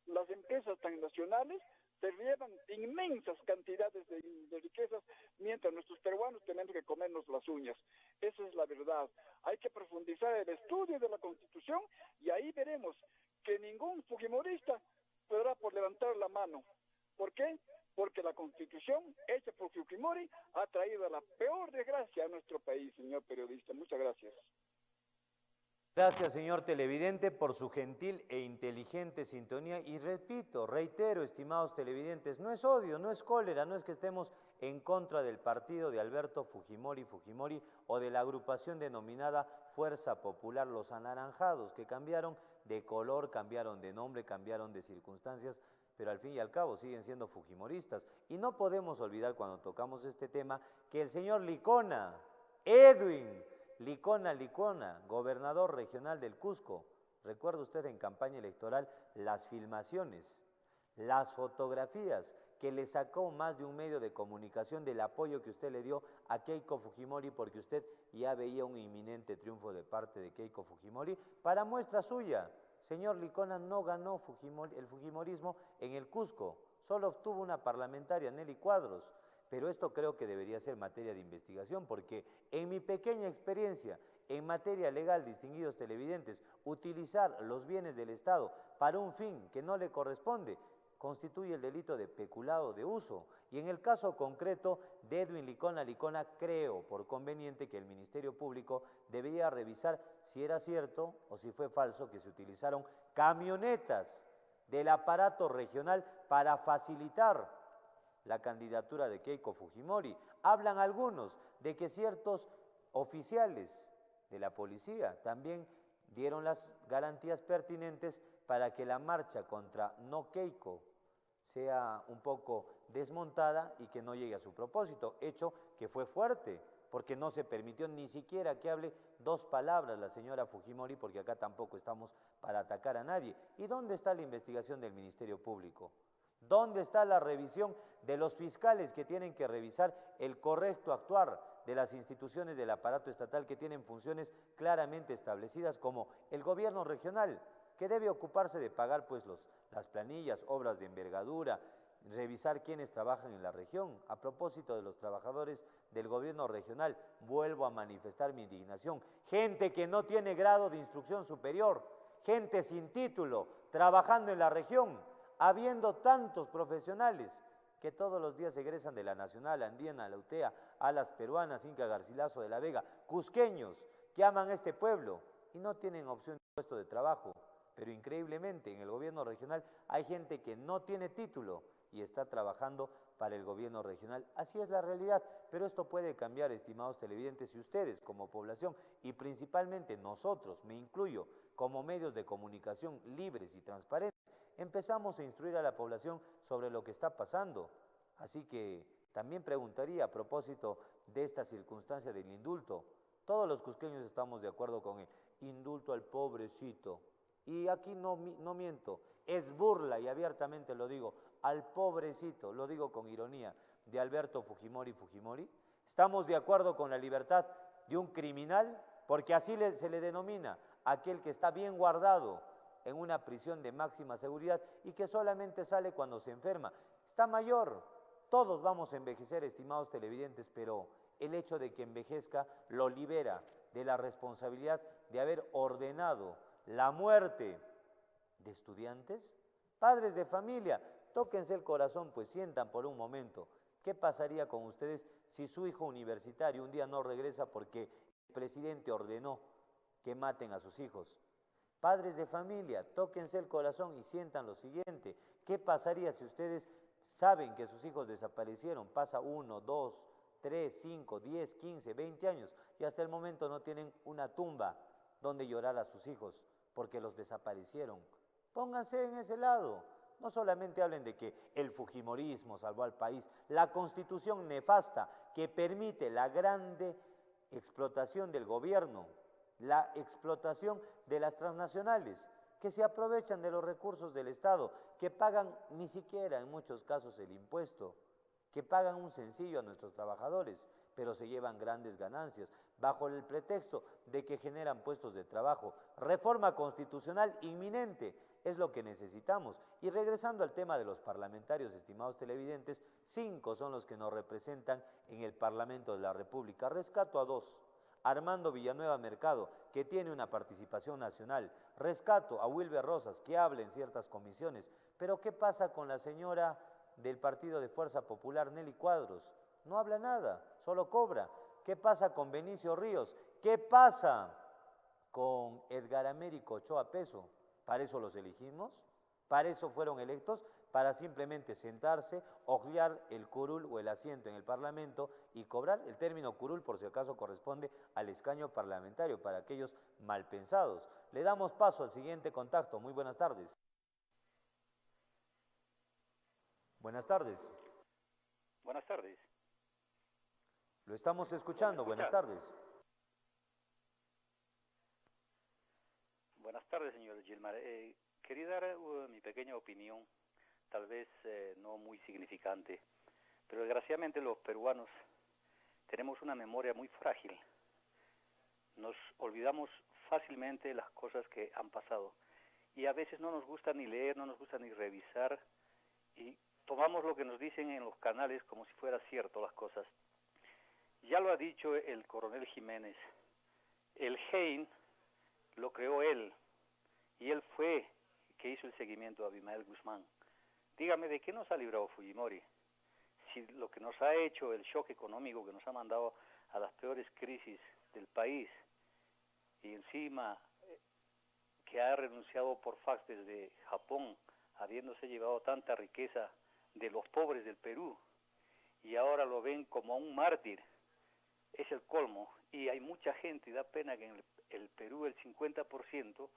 las empresas transnacionales se llevan inmensas cantidades de riquezas, mientras nuestros peruanos tenemos que comernos las uñas. Esa es la verdad. Hay que profundizar el estudio de la Constitución y ahí veremos que ningún fujimorista podrá por levantar la mano. ¿Por qué? Porque la Constitución hecha por Fujimori ha traído la peor desgracia a nuestro país, señor periodista. Muchas gracias. Gracias, señor televidente, por su gentil e inteligente sintonía. Y repito, reitero, estimados televidentes, no es odio, no es cólera, no es que estemos en contra del partido de Alberto Fujimori o de la agrupación denominada Fuerza Popular Los Anaranjados, que cambiaron de color, cambiaron de nombre, cambiaron de circunstancias, pero al fin y al cabo siguen siendo fujimoristas. Y no podemos olvidar cuando tocamos este tema que el señor Licona, Edwin Licona, gobernador regional del Cusco, recuerda usted en campaña electoral las filmaciones, las fotografías que le sacó más de un medio de comunicación del apoyo que usted le dio a Keiko Fujimori, porque usted ya veía un inminente triunfo de parte de Keiko Fujimori. Para muestra suya, señor Licona no ganó el fujimorismo en el Cusco, solo obtuvo una parlamentaria, Nelly Cuadros, pero esto creo que debería ser materia de investigación, porque en mi pequeña experiencia, en materia legal, distinguidos televidentes, utilizar los bienes del Estado para un fin que no le corresponde, constituye el delito de peculado de uso. Y en el caso concreto de Edwin Licona, creo por conveniente que el Ministerio Público debería revisar si era cierto o si fue falso que se utilizaron camionetas del aparato regional para facilitar la candidatura de Keiko Fujimori. Hablan algunos de que ciertos oficiales de la policía también dieron las garantías pertinentes para que la marcha contra No Keiko sea un poco desmontada y que no llegue a su propósito, hecho que fue fuerte, porque no se permitió ni siquiera que hable 2 palabras la señora Fujimori, porque acá tampoco estamos para atacar a nadie. ¿Y dónde está la investigación del Ministerio Público? ¿Dónde está la revisión de los fiscales que tienen que revisar el correcto actuar de las instituciones del aparato estatal que tienen funciones claramente establecidas, como el gobierno regional, que debe ocuparse de pagar pues las planillas, obras de envergadura, revisar quiénes trabajan en la región? A propósito de los trabajadores del gobierno regional, vuelvo a manifestar mi indignación. Gente que no tiene grado de instrucción superior, gente sin título, trabajando en la región, habiendo tantos profesionales que todos los días egresan de la Nacional, Andina, la UTEA, Alas Peruanas, Inca Garcilaso de la Vega, cusqueños que aman a este pueblo y no tienen opción de puesto de trabajo. Pero increíblemente en el gobierno regional hay gente que no tiene título y está trabajando para el gobierno regional. Así es la realidad, pero esto puede cambiar, estimados televidentes, si ustedes como población y principalmente nosotros, me incluyo, como medios de comunicación libres y transparentes, empezamos a instruir a la población sobre lo que está pasando. Así que también preguntaría a propósito de esta circunstancia del indulto. Todos los cusqueños estamos de acuerdo con el indulto al pobrecito. Y aquí no miento, es burla y abiertamente lo digo, al pobrecito, lo digo con ironía, de Alberto Fujimori. Estamos de acuerdo con la libertad de un criminal, porque así se le denomina aquel que está bien guardado en una prisión de máxima seguridad y que solamente sale cuando se enferma. Está mayor, todos vamos a envejecer, estimados televidentes, pero el hecho de que envejezca lo libera de la responsabilidad de haber ordenado la muerte de estudiantes, padres de familia. Tóquense el corazón, pues sientan por un momento, ¿qué pasaría con ustedes si su hijo universitario un día no regresa porque el presidente ordenó que maten a sus hijos? Padres de familia, tóquense el corazón y sientan lo siguiente, ¿qué pasaría si ustedes saben que sus hijos desaparecieron? Pasa 1, 2, 3, 5, 10, 15, 20 años y hasta el momento no tienen una tumba donde llorar a sus hijos porque los desaparecieron. Pónganse en ese lado. No solamente hablen de que el fujimorismo salvó al país, la constitución nefasta que permite la grande explotación del gobierno, la explotación de las transnacionales, que se aprovechan de los recursos del Estado, que pagan ni siquiera en muchos casos el impuesto, que pagan un sencillo a nuestros trabajadores, pero se llevan grandes ganancias, bajo el pretexto de que generan puestos de trabajo. Reforma constitucional inminente es lo que necesitamos. Y regresando al tema de los parlamentarios, estimados televidentes, 5 son los que nos representan en el Parlamento de la República. Rescato a 2. Armando Villanueva Mercado, que tiene una participación nacional. Rescato a Wilber Rosas, que habla en ciertas comisiones. Pero ¿qué pasa con la señora del Partido de Fuerza Popular, Nelly Cuadros? No habla nada, solo cobra. ¿Qué pasa con Benicio Ríos? ¿Qué pasa con Edgar Américo Ochoa Peso? ¿Para eso los elegimos? ¿Para eso fueron electos? Para simplemente sentarse, hojear el curul o el asiento en el Parlamento y cobrar. El término curul, por si acaso, corresponde al escaño parlamentario para aquellos malpensados. Le damos paso al siguiente contacto. Muy buenas tardes. Buenas tardes. Buenas tardes. Lo estamos escuchando. Buenas tardes. Buenas tardes, señor Gilmar. Quería dar mi pequeña opinión, tal vez no muy significante, pero desgraciadamente los peruanos tenemos una memoria muy frágil. Nos olvidamos fácilmente de las cosas que han pasado y a veces no nos gusta ni leer, no nos gusta ni revisar y tomamos lo que nos dicen en los canales como si fuera cierto las cosas. Ya lo ha dicho el coronel Jiménez, el GEIN lo creó él, y él fue que hizo el seguimiento a Abimael Guzmán. Dígame, ¿de qué nos ha librado Fujimori? Si lo que nos ha hecho, el shock económico que nos ha mandado a las peores crisis del país, y encima que ha renunciado por fax desde Japón, habiéndose llevado tanta riqueza de los pobres del Perú, y ahora lo ven como un mártir, es el colmo. Y hay mucha gente, y da pena que en el Perú el 50%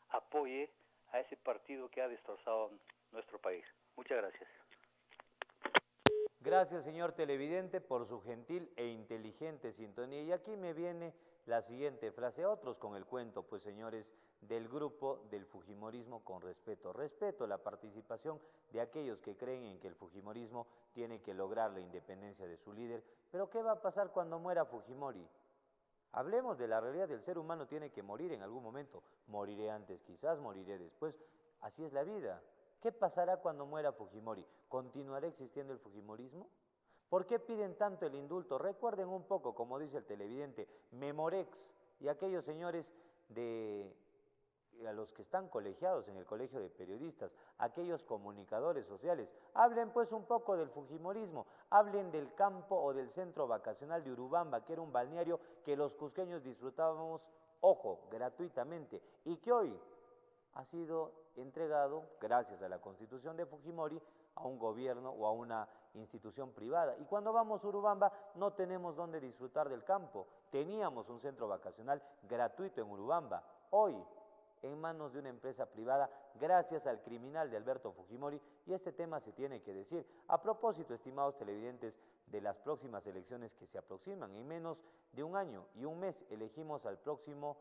apoye a ese partido que ha destrozado nuestro país. Muchas gracias. Gracias, señor televidente, por su gentil e inteligente sintonía. Y aquí me viene la siguiente frase. Otros con el cuento, pues, señores, del grupo del Fujimorismo con respeto. Respeto la participación de aquellos que creen en que el Fujimorismo tiene que lograr la independencia de su líder. Pero ¿qué va a pasar cuando muera Fujimori? Hablemos de la realidad. El ser humano tiene que morir en algún momento. Moriré antes, quizás moriré después. Así es la vida. ¿Qué pasará cuando muera Fujimori? ¿Continuará existiendo el Fujimorismo? ¿Por qué piden tanto el indulto? Recuerden un poco, como dice el televidente, Memorex y aquellos señores a los que están colegiados en el Colegio de Periodistas, aquellos comunicadores sociales. Hablen pues un poco del Fujimorismo, hablen del campo o del centro vacacional de Urubamba, que era un balneario que los cusqueños disfrutábamos, ojo, gratuitamente, y que hoy ha sido entregado, gracias a la Constitución de Fujimori, a un gobierno o a una institución privada. Y cuando vamos a Urubamba no tenemos dónde disfrutar del campo. Teníamos un centro vacacional gratuito en Urubamba. Hoy, en manos de una empresa privada, gracias al criminal de Alberto Fujimori, y este tema se tiene que decir. A propósito, estimados televidentes, de las próximas elecciones que se aproximan, en menos de un año y un mes elegimos al próximo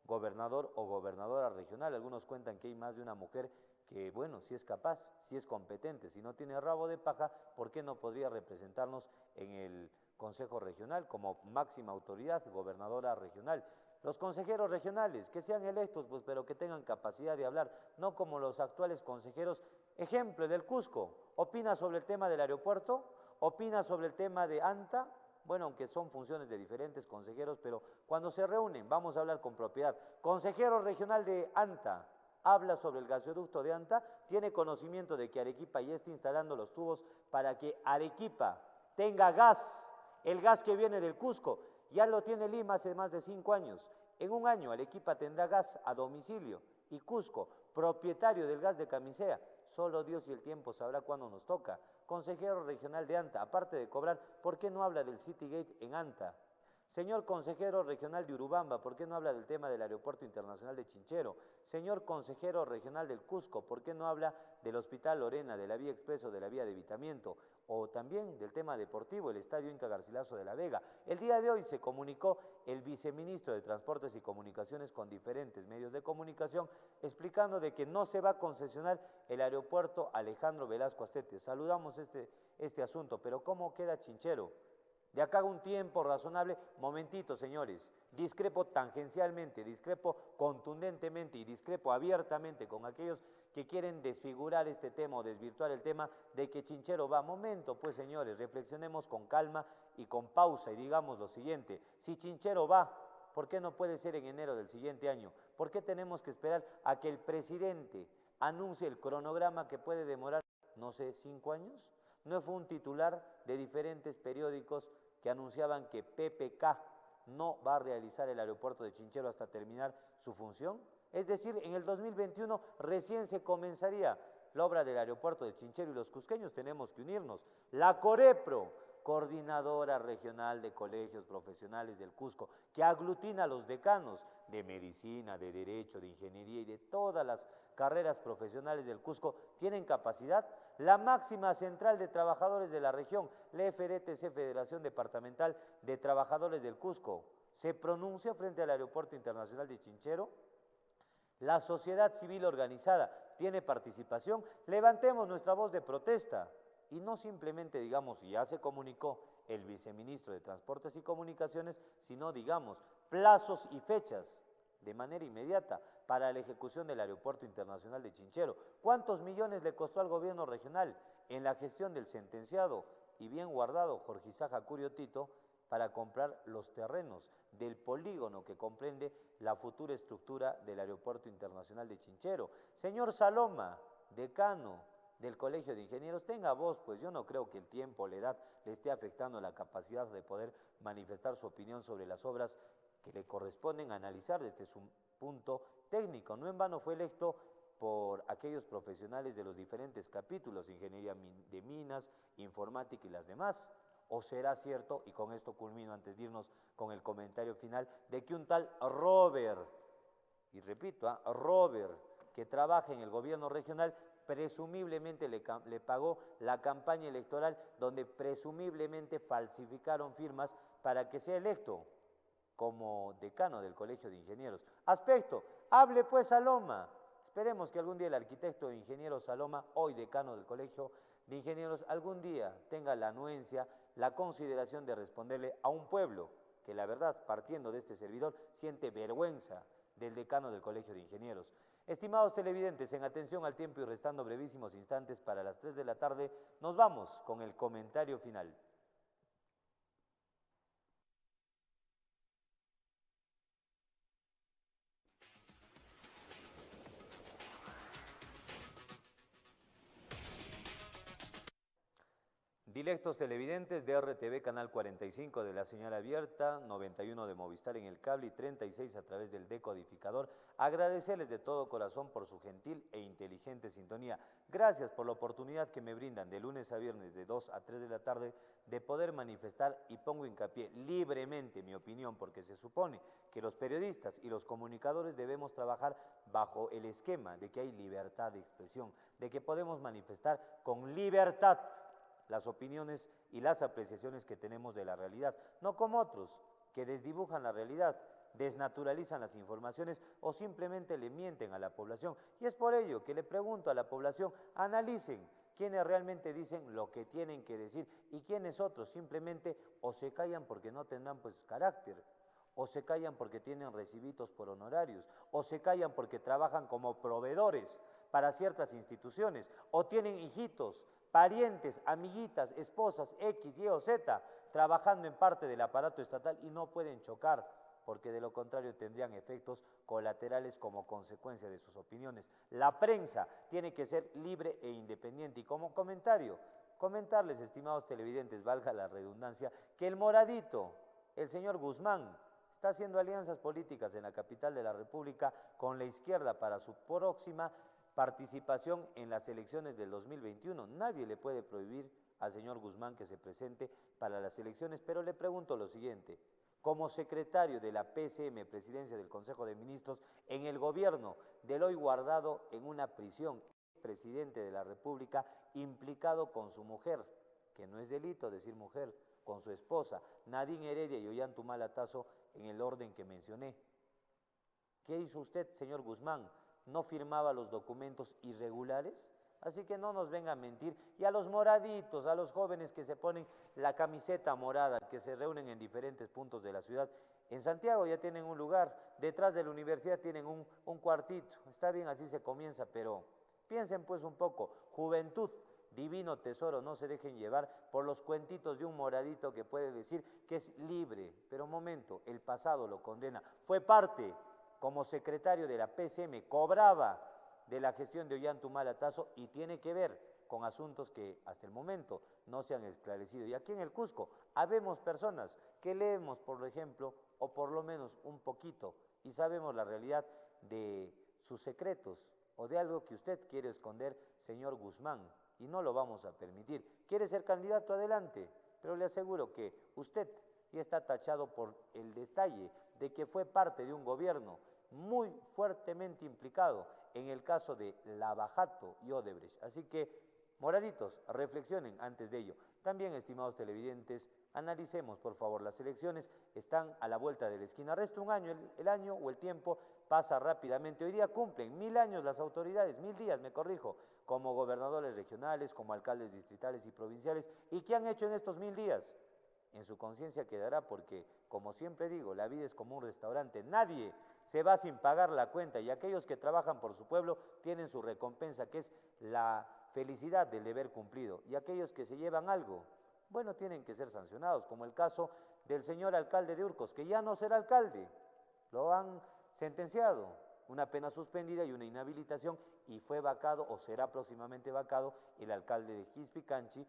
gobernador o gobernadora regional. Algunos cuentan que hay más de una mujer que, bueno, si es capaz, si es competente, si no tiene rabo de paja, ¿por qué no podría representarnos en el Consejo Regional como máxima autoridad, gobernadora regional? Los consejeros regionales, que sean electos, pues, pero que tengan capacidad de hablar, no como los actuales consejeros. Ejemplo, del Cusco, ¿opina sobre el tema del aeropuerto? ¿Opina sobre el tema de ANTA? Bueno, aunque son funciones de diferentes consejeros, pero cuando se reúnen, vamos a hablar con propiedad. Consejero regional de ANTA, habla sobre el gasoducto de ANTA, tiene conocimiento de que Arequipa ya está instalando los tubos para que Arequipa tenga gas, el gas que viene del Cusco. Ya lo tiene Lima hace más de 5 años. En un año Arequipa tendrá gas a domicilio y Cusco, propietario del gas de Camisea, solo Dios y el tiempo sabrá cuándo nos toca. Consejero regional de ANTA, aparte de cobrar, ¿por qué no habla del Citygate en ANTA? Señor consejero regional de Urubamba, ¿por qué no habla del tema del aeropuerto internacional de Chinchero? Señor consejero regional del Cusco, ¿por qué no habla del Hospital Lorena, de la vía expreso, de la vía de evitamiento? O también del tema deportivo, el Estadio Inca Garcilaso de la Vega. El día de hoy se comunicó el viceministro de Transportes y Comunicaciones con diferentes medios de comunicación, explicando de que no se va a concesionar el aeropuerto Alejandro Velasco Astete. Saludamos este asunto, pero ¿cómo queda Chinchero? De acá a un tiempo razonable, momentito, señores, discrepo tangencialmente, discrepo contundentemente y discrepo abiertamente con aquellos que quieren desfigurar este tema o desvirtuar el tema de que Chinchero va. Momento, pues, señores, reflexionemos con calma y con pausa y digamos lo siguiente: si Chinchero va, ¿por qué no puede ser en enero del siguiente año? ¿Por qué tenemos que esperar a que el presidente anuncie el cronograma que puede demorar, no sé, 5 años? ¿No fue un titular de diferentes periódicos que anunciaban que PPK no va a realizar el aeropuerto de Chinchero hasta terminar su función? Es decir, en el 2021 recién se comenzaría la obra del aeropuerto de Chinchero y los cusqueños tenemos que unirnos. La Corepro, Coordinadora Regional de Colegios Profesionales del Cusco, que aglutina a los decanos de medicina, de derecho, de ingeniería y de todas las carreras profesionales del Cusco, tienen capacidad. La máxima central de trabajadores de la región, la FDTC, Federación Departamental de Trabajadores del Cusco, se pronuncia frente al Aeropuerto Internacional de Chinchero. La sociedad civil organizada tiene participación. Levantemos nuestra voz de protesta y no simplemente digamos, y ya se comunicó el viceministro de Transportes y Comunicaciones, sino digamos plazos y fechas de manera inmediata para la ejecución del Aeropuerto Internacional de Chinchero. ¿Cuántos millones le costó al gobierno regional? en la gestión del sentenciado y bien guardado Jorge Isaja Curiotito para comprar los terrenos del polígono que comprende la futura estructura del Aeropuerto Internacional de Chinchero. Señor Saloma, decano del Colegio de Ingenieros, tenga voz, pues yo no creo que el tiempo, la edad, le esté afectando la capacidad de poder manifestar su opinión sobre las obras que le corresponden analizar desde su punto técnico. No en vano fue electo por aquellos profesionales de los diferentes capítulos, ingeniería de minas, informática y las demás. ¿O será cierto, y con esto culmino antes de irnos con el comentario final, de que un tal Robert, y repito, Robert, que trabaja en el gobierno regional, presumiblemente le pagó la campaña electoral donde presumiblemente falsificaron firmas para que sea electo como decano del Colegio de Ingenieros? Aspecto, hable pues Saloma. Esperemos que algún día el arquitecto de ingeniero Saloma, hoy decano del Colegio de Ingenieros, algún día tenga la anuencia, la consideración de responderle a un pueblo que la verdad, partiendo de este servidor, siente vergüenza del decano del Colegio de Ingenieros. Estimados televidentes, en atención al tiempo y restando brevísimos instantes para las 3 de la tarde, nos vamos con el comentario final. Directos televidentes de RTV Canal 45 de la señal abierta, 91 de Movistar en el cable y 36 a través del decodificador, agradecerles de todo corazón por su gentil e inteligente sintonía. Gracias por la oportunidad que me brindan de lunes a viernes de 2 a 3 de la tarde de poder manifestar, y pongo hincapié, libremente mi opinión, porque se supone que los periodistas y los comunicadores debemos trabajar bajo el esquema de que hay libertad de expresión, de que podemos manifestar con libertad las opiniones y las apreciaciones que tenemos de la realidad, no como otros que desdibujan la realidad, desnaturalizan las informaciones o simplemente le mienten a la población. Y es por ello que le pregunto a la población, analicen quiénes realmente dicen lo que tienen que decir y quiénes otros simplemente o se callan porque no tendrán pues carácter, o se callan porque tienen recibitos por honorarios, o se callan porque trabajan como proveedores para ciertas instituciones, o tienen hijitos, parientes, amiguitas, esposas, X, Y o Z, trabajando en parte del aparato estatal y no pueden chocar, porque de lo contrario tendrían efectos colaterales como consecuencia de sus opiniones. La prensa tiene que ser libre e independiente. Y como comentario, comentarles, estimados televidentes, valga la redundancia, que el moradito, el señor Guzmán, está haciendo alianzas políticas en la capital de la República con la izquierda para su próxima participación en las elecciones del 2021. Nadie le puede prohibir al señor Guzmán que se presente para las elecciones, pero le pregunto lo siguiente, como secretario de la PCM, Presidencia del Consejo de Ministros, en el gobierno del hoy guardado en una prisión, presidente de la República, implicado con su mujer, que no es delito decir mujer, con su esposa, Nadine Heredia y Ollantuma Tazo, en el orden que mencioné. ¿Qué hizo usted, señor Guzmán? ¿No firmaba los documentos irregulares? Así que no nos venga a mentir. Y a los moraditos, a los jóvenes que se ponen la camiseta morada, que se reúnen en diferentes puntos de la ciudad. En Santiago ya tienen un lugar, detrás de la universidad tienen un cuartito. Está bien, así se comienza, pero piensen pues un poco. Juventud, divino tesoro, no se dejen llevar por los cuentitos de un moradito que puede decir que es libre. Pero un momento, el pasado lo condena. Fue parte, como secretario de la PCM, cobraba de la gestión de Ollantuma Tazo y tiene que ver con asuntos que hasta el momento no se han esclarecido. Y aquí en el Cusco habemos personas que leemos, por ejemplo, o por lo menos un poquito, y sabemos la realidad de sus secretos o de algo que usted quiere esconder, señor Guzmán, y no lo vamos a permitir. ¿Quiere ser candidato? Adelante, pero le aseguro que usted ya está tachado por el detalle de que fue parte de un gobierno muy fuertemente implicado en el caso de Lavajato y Odebrecht. Así que, moraditos, reflexionen antes de ello. También, estimados televidentes, analicemos, por favor, las elecciones están a la vuelta de la esquina. Resta un año, el año o el tiempo pasa rápidamente. Hoy día cumplen 1000 años las autoridades, 1000 días, me corrijo, como gobernadores regionales, como alcaldes distritales y provinciales. ¿Y qué han hecho en estos 1000 días? En su conciencia quedará porque, como siempre digo, la vida es como un restaurante. Nadie se va sin pagar la cuenta y aquellos que trabajan por su pueblo tienen su recompensa, que es la felicidad del deber cumplido. Y aquellos que se llevan algo, bueno, tienen que ser sancionados, como el caso del señor alcalde de Urcos, que ya no será alcalde, lo han sentenciado, una pena suspendida y una inhabilitación, y fue vacado o será próximamente vacado el alcalde de Quispicanchi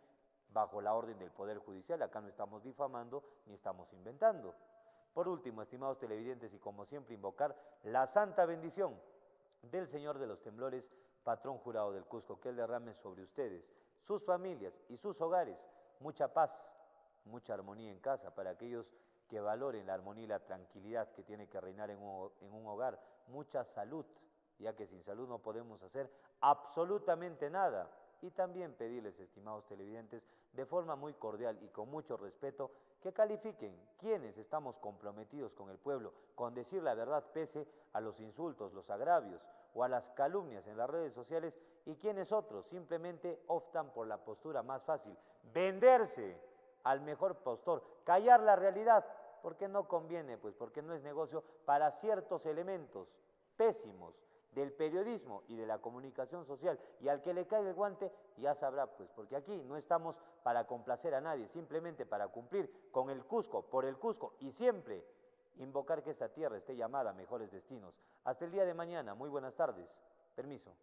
bajo la orden del Poder Judicial. Acá no estamos difamando ni estamos inventando. Por último, estimados televidentes, y como siempre, invocar la santa bendición del Señor de los Temblores, patrón jurado del Cusco, que Él derrame sobre ustedes, sus familias y sus hogares mucha paz, mucha armonía en casa, para aquellos que valoren la armonía y la tranquilidad que tiene que reinar en un hogar, mucha salud, ya que sin salud no podemos hacer absolutamente nada. Y también pedirles, estimados televidentes, de forma muy cordial y con mucho respeto, que califiquen quienes estamos comprometidos con el pueblo, con decir la verdad pese a los insultos, los agravios o a las calumnias en las redes sociales, y quienes otros simplemente optan por la postura más fácil, venderse al mejor postor, callar la realidad, porque no conviene, pues porque no es negocio para ciertos elementos pésimos del periodismo y de la comunicación social, y al que le cae el guante ya sabrá, pues porque aquí no estamos para complacer a nadie, simplemente para cumplir con el Cusco, por el Cusco, y siempre invocar que esta tierra esté llamada a mejores destinos. Hasta el día de mañana, muy buenas tardes, permiso.